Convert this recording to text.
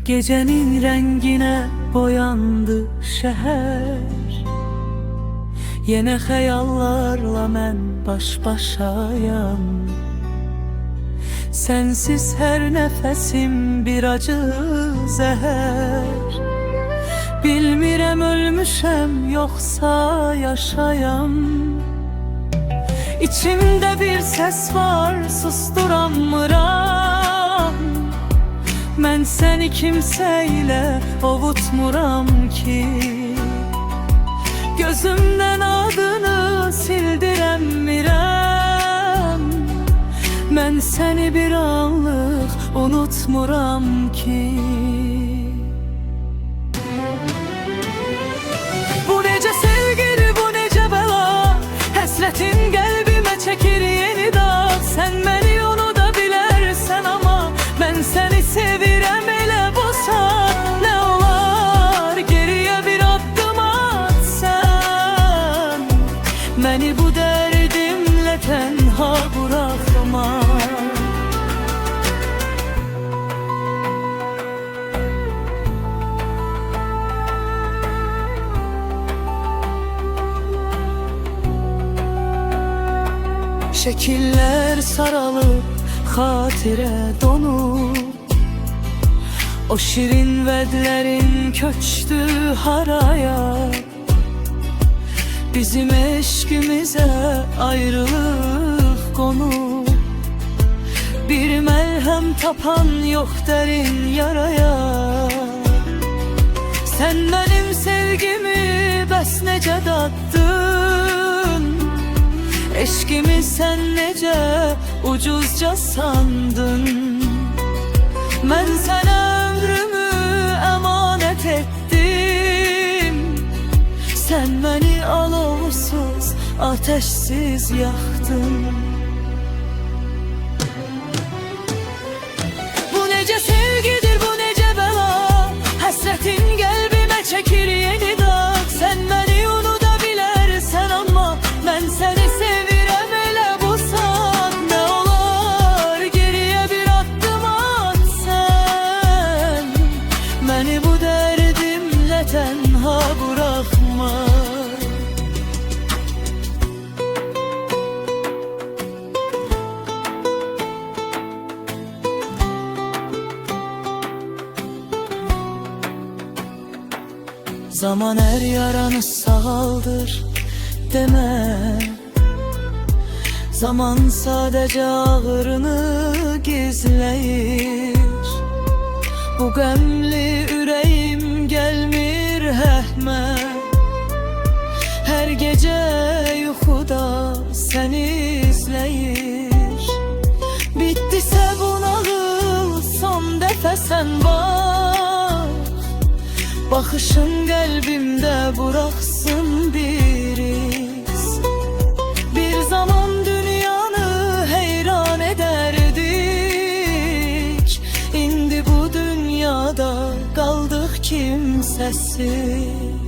Gecenin rengine boyandı şehir. Yine xəyallarla mən baş-başayam. Sensiz her nefesim bir acı zəhər. Bilmirəm ölmüşəm yoxsa yaşayam. İçimdə bir ses var, susturamıram. Mən səni kimsəyle ovutmuram ki. Gözümden adını sildirəmirəm. Mən səni bir anlıq unutmuram ki. Bu necə sevgili, bu necə bəla. Həsrətin qəlbimə çəkir yeni dağ. Sən məni unuda bilərsən ama mən səni sevirəm elə bu saat. Nə olar geriyə bir addım atsan. Məni bu dərdimlə tənha buraxma. Şekiller saralıp xatirə donub. O şirin vədlərin köçtü haraya. Bizim eşkimize ayrılık konub. Bir məlhəm tapan yok derin yaraya. Sen benim sevgimi bəs necə daddın. Eşkimi sen necə ucuzca sandın. Mən sənə ömrümü emanet ettim. Sen beni alovsuz, ateşsiz yaktın. Bu necə sevgidir, bu necə bəla. Həsrətin qəlbimə çəkir yeni dağ. Sen beni unuda bilərsən ama mən səni sevirəm elə bu saat. Nə olar geriyə bir addım atsan. Məni bu dərdimlə tənha buraxma. Zaman her yaranı sağaldır deme. Zaman sadece ağrını gizleyir. Bu qəmli ürəyim gelmir həhmə. Her gece yuxuda seni izleyir. Bittisə bu nağıl son dəfə sən bak. Baxışın qəlbimdə buraxsın bir iz. Bir zaman dünyanı heyran ederdik. İndi bu dünyada qaldıq kimsəsiz.